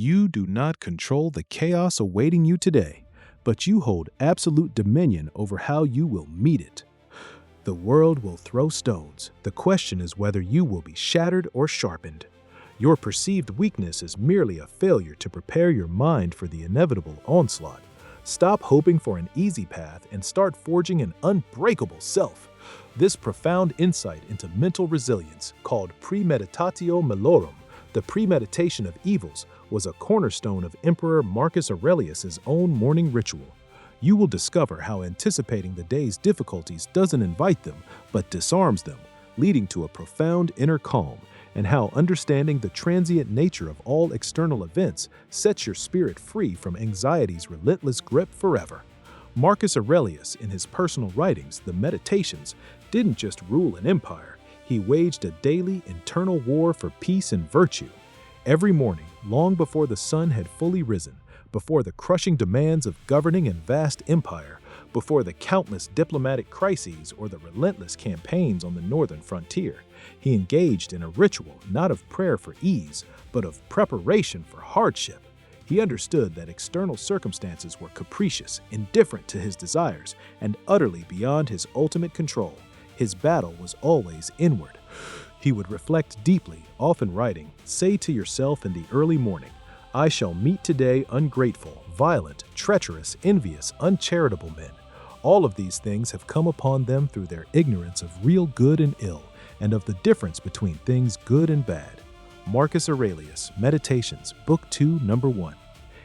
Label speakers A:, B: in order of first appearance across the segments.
A: You do not control the chaos awaiting you today, but you hold absolute dominion over how you will meet it. The world will throw stones. The question is whether you will be shattered or sharpened. Your perceived weakness is merely a failure to prepare your mind for the inevitable onslaught. Stop hoping for an easy path and start forging an unbreakable self. This profound insight into mental resilience, called Premeditatio Malorum, the premeditation of evils, was a cornerstone of Emperor Marcus Aurelius's own morning ritual. You will discover how anticipating the day's difficulties doesn't invite them, but disarms them, leading to a profound inner calm, and how understanding the transient nature of all external events sets your spirit free from anxiety's relentless grip forever. Marcus Aurelius, in his personal writings, the Meditations, didn't just rule an empire. He waged a daily internal war for peace and virtue. Every morning, long before the sun had fully risen, before the crushing demands of governing a vast empire, before the countless diplomatic crises or the relentless campaigns on the northern frontier, he engaged in a ritual not of prayer for ease, but of preparation for hardship. He understood that external circumstances were capricious, indifferent to his desires, and utterly beyond his ultimate control. His battle was always inward. He would reflect deeply, often writing, "Say to yourself in the early morning, I shall meet today ungrateful, violent, treacherous, envious, uncharitable men. All of these things have come upon them through their ignorance of real good and ill, and of the difference between things good and bad." Marcus Aurelius, Meditations, Book 2, Number 1.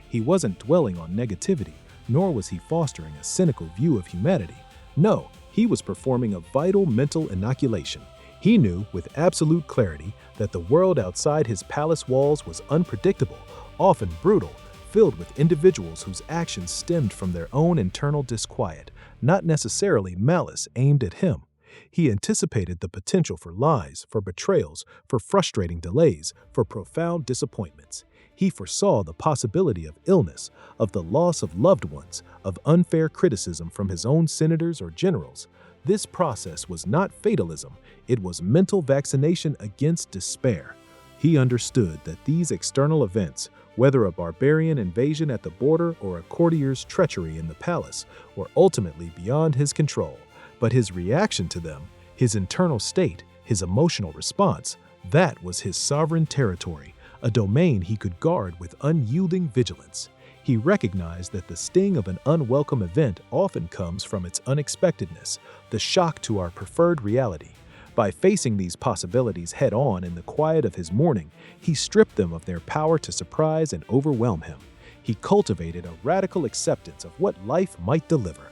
A: He wasn't dwelling on negativity, nor was he fostering a cynical view of humanity. No, he was performing a vital mental inoculation. He knew with absolute clarity that the world outside his palace walls was unpredictable, often brutal, filled with individuals whose actions stemmed from their own internal disquiet, not necessarily malice aimed at him. He anticipated the potential for lies, for betrayals, for frustrating delays, for profound disappointments. He foresaw the possibility of illness, of the loss of loved ones, of unfair criticism from his own senators or generals. This process was not fatalism, it was mental vaccination against despair. He understood that these external events, whether a barbarian invasion at the border or a courtier's treachery in the palace, were ultimately beyond his control. But his reaction to them, his internal state, his emotional response, that was his sovereign territory, a domain he could guard with unyielding vigilance. He recognized that the sting of an unwelcome event often comes from its unexpectedness, the shock to our preferred reality. By facing these possibilities head-on in the quiet of his morning, he stripped them of their power to surprise and overwhelm him. He cultivated a radical acceptance of what life might deliver.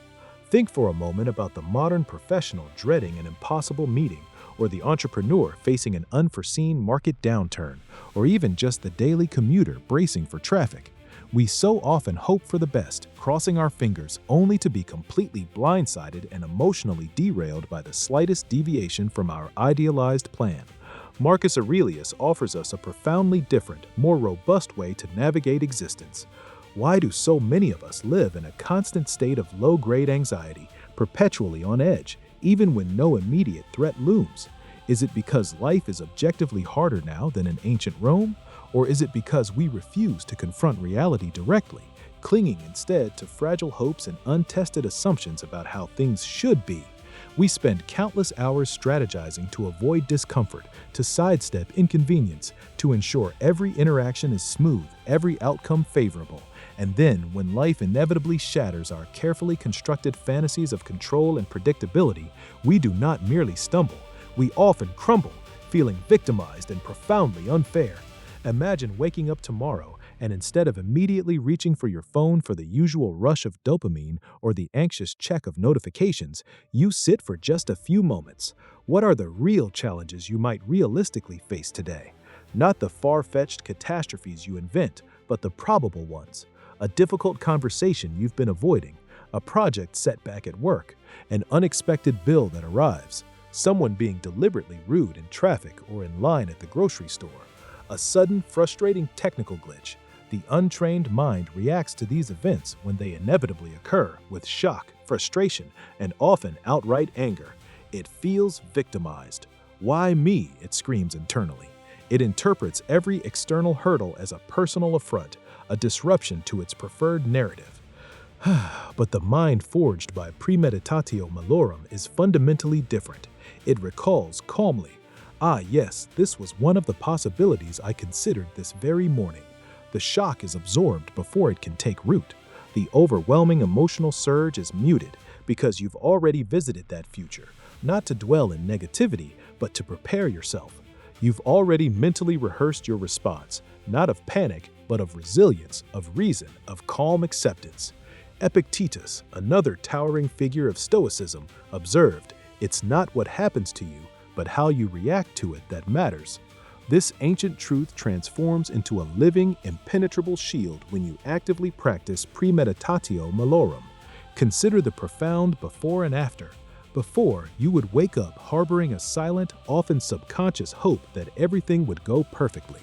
A: Think for a moment about the modern professional dreading an impossible meeting, or the entrepreneur facing an unforeseen market downturn, or even just the daily commuter bracing for traffic. We so often hope for the best, crossing our fingers, only to be completely blindsided and emotionally derailed by the slightest deviation from our idealized plan. Marcus Aurelius offers us a profoundly different, more robust way to navigate existence. Why do so many of us live in a constant state of low-grade anxiety, perpetually on edge, even when no immediate threat looms? Is it because life is objectively harder now than in ancient Rome? Or is it because we refuse to confront reality directly, clinging instead to fragile hopes and untested assumptions about how things should be? We spend countless hours strategizing to avoid discomfort, to sidestep inconvenience, to ensure every interaction is smooth, every outcome favorable. And then, when life inevitably shatters our carefully constructed fantasies of control and predictability, we do not merely stumble, we often crumble, feeling victimized and profoundly unfair. Imagine waking up tomorrow and instead of immediately reaching for your phone for the usual rush of dopamine or the anxious check of notifications, you sit for just a few moments. What are the real challenges you might realistically face today? Not the far-fetched catastrophes you invent, but the probable ones. A difficult conversation you've been avoiding, a project setback at work, an unexpected bill that arrives, someone being deliberately rude in traffic or in line at the grocery store. A sudden, frustrating technical glitch. The untrained mind reacts to these events when they inevitably occur with shock, frustration, and often outright anger. It feels victimized. Why me? It screams internally. It interprets every external hurdle as a personal affront, a disruption to its preferred narrative. But the mind forged by Premeditatio Malorum is fundamentally different. It recalls calmly, "Ah yes, this was one of the possibilities I considered this very morning." The shock is absorbed before it can take root. The overwhelming emotional surge is muted because you've already visited that future, not to dwell in negativity, but to prepare yourself. You've already mentally rehearsed your response, not of panic, but of resilience, of reason, of calm acceptance. Epictetus, another towering figure of Stoicism, observed, "It's not what happens to you, but how you react to it that matters." This ancient truth transforms into a living, impenetrable shield when you actively practice Premeditatio Malorum. Consider the profound before and after. Before, you would wake up harboring a silent, often subconscious hope that everything would go perfectly.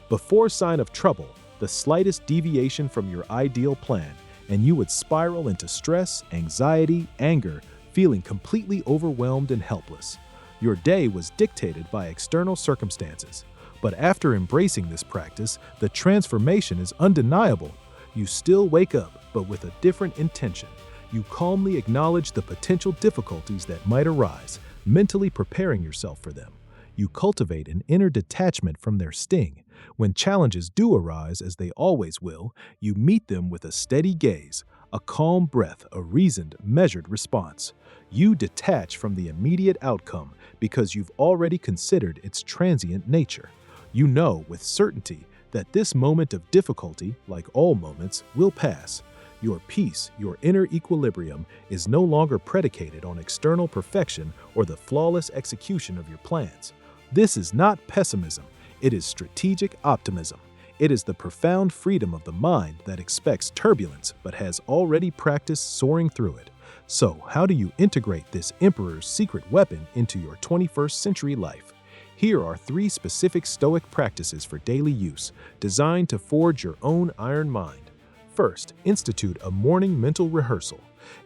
A: Before sign of trouble, the slightest deviation from your ideal plan, and you would spiral into stress, anxiety, anger, feeling completely overwhelmed and helpless. Your day was dictated by external circumstances. But after embracing this practice, the transformation is undeniable. You still wake up, but with a different intention. You calmly acknowledge the potential difficulties that might arise, mentally preparing yourself for them. You cultivate an inner detachment from their sting. When challenges do arise, as they always will, you meet them with a steady gaze, a calm breath, a reasoned, measured response. You detach from the immediate outcome because you've already considered its transient nature. You know with certainty that this moment of difficulty, like all moments, will pass. Your peace, your inner equilibrium, is no longer predicated on external perfection or the flawless execution of your plans. This is not pessimism, it is strategic optimism. It is the profound freedom of the mind that expects turbulence but has already practiced soaring through it. So, how do you integrate this emperor's secret weapon into your 21st century life? Here are 3 specific Stoic practices for daily use, designed to forge your own iron mind. First, institute a morning mental rehearsal.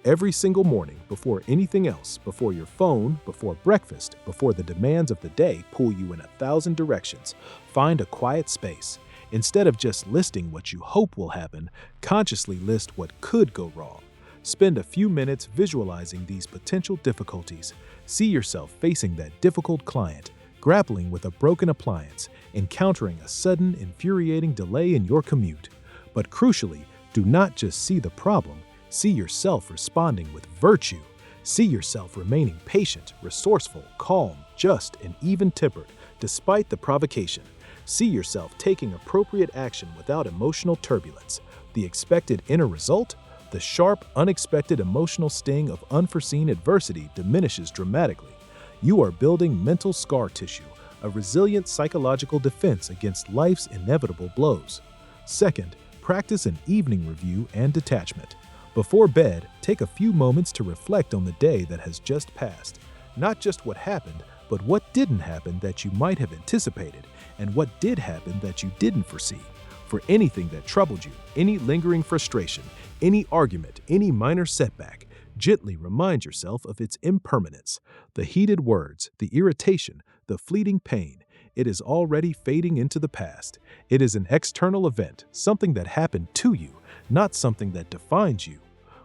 A: Every single morning, before anything else, before your phone, before breakfast, before the demands of the day pull you in 1,000 directions, find a quiet space. Instead of just listing what you hope will happen, consciously list what could go wrong. Spend a few minutes visualizing these potential difficulties. See yourself facing that difficult client, grappling with a broken appliance, encountering a sudden, infuriating delay in your commute. But crucially, do not just see the problem, see yourself responding with virtue. See yourself remaining patient, resourceful, calm, just, and even-tempered, despite the provocation. See yourself taking appropriate action without emotional turbulence. The expected inner result? The sharp, unexpected emotional sting of unforeseen adversity diminishes dramatically. You are building mental scar tissue, a resilient psychological defense against life's inevitable blows. Second, practice an evening review and detachment. Before bed, take a few moments to reflect on the day that has just passed. Not just what happened, but what didn't happen that you might have anticipated, and what did happen that you didn't foresee. For anything that troubled you, any lingering frustration, any argument, any minor setback, gently remind yourself of its impermanence. The heated words, the irritation, the fleeting pain, it is already fading into the past. It is an external event, something that happened to you, not something that defines you.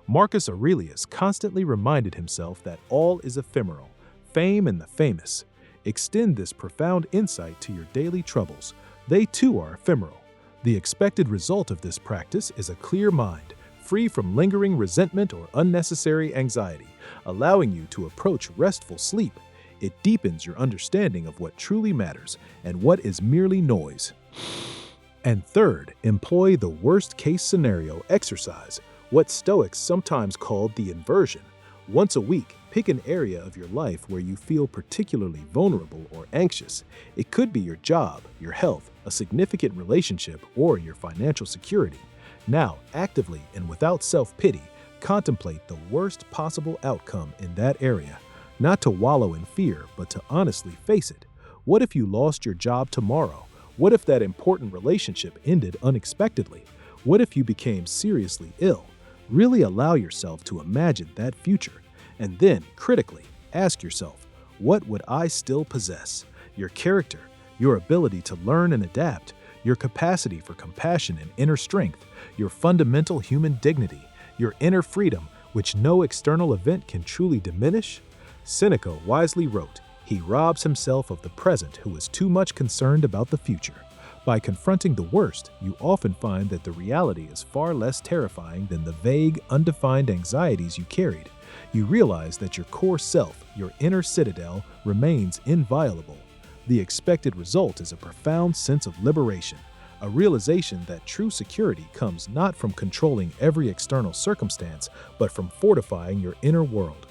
A: Marcus Aurelius constantly reminded himself that all is ephemeral, fame and the famous. Extend this profound insight to your daily troubles. They too are ephemeral. The expected result of this practice is a clear mind, free from lingering resentment or unnecessary anxiety, allowing you to approach restful sleep. It deepens your understanding of what truly matters and what is merely noise. And third, employ the worst-case scenario exercise, what Stoics sometimes called the inversion. Once a week, pick an area of your life where you feel particularly vulnerable or anxious. It could be your job, your health, a significant relationship, or your financial security. Now, actively and without self-pity, contemplate the worst possible outcome in that area. Not to wallow in fear, but to honestly face it. What if you lost your job tomorrow? What if that important relationship ended unexpectedly? What if you became seriously ill? Really allow yourself to imagine that future. And then, critically, ask yourself, what would I still possess? Your character, your ability to learn and adapt, your capacity for compassion and inner strength, your fundamental human dignity, your inner freedom, which no external event can truly diminish? Seneca wisely wrote, "He robs himself of the present who is too much concerned about the future." By confronting the worst, you often find that the reality is far less terrifying than the vague, undefined anxieties you carried. You realize that your core self, your inner citadel, remains inviolable. The expected result is a profound sense of liberation, a realization that true security comes not from controlling every external circumstance, but from fortifying your inner world.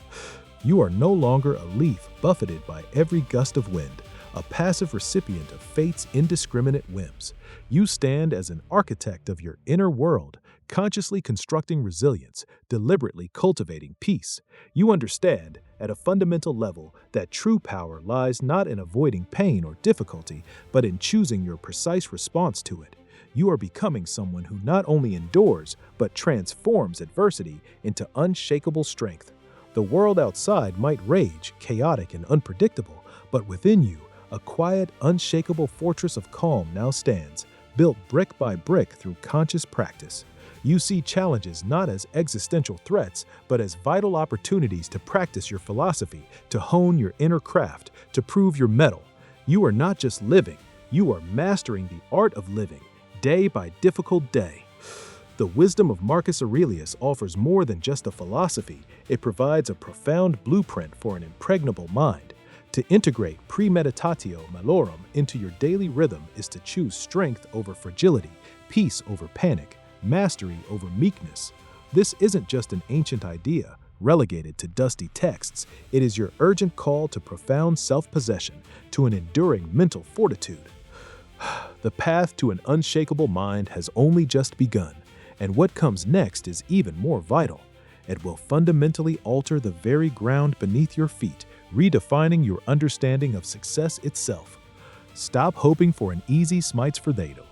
A: You are no longer a leaf buffeted by every gust of wind, a passive recipient of fate's indiscriminate whims. You stand as an architect of your inner world, consciously constructing resilience, deliberately cultivating peace. You understand, at a fundamental level, that true power lies not in avoiding pain or difficulty, but in choosing your precise response to it. You are becoming someone who not only endures, but transforms adversity into unshakable strength. The world outside might rage, chaotic and unpredictable, but within you, a quiet, unshakable fortress of calm now stands, built brick by brick through conscious practice. You see challenges not as existential threats, but as vital opportunities to practice your philosophy, to hone your inner craft, to prove your mettle. You are not just living, you are mastering the art of living, day by difficult day. The wisdom of Marcus Aurelius offers more than just a philosophy, it provides a profound blueprint for an impregnable mind. To integrate Premeditatio Malorum into your daily rhythm is to choose strength over fragility, peace over panic, mastery over meekness. This isn't just an ancient idea, relegated to dusty texts. It is your urgent call to profound self-possession, to an enduring mental fortitude. The path to an unshakable mind has only just begun, and what comes next is even more vital. It will fundamentally alter the very ground beneath your feet, redefining your understanding of success itself. Stop hoping for an easy smites for Thado.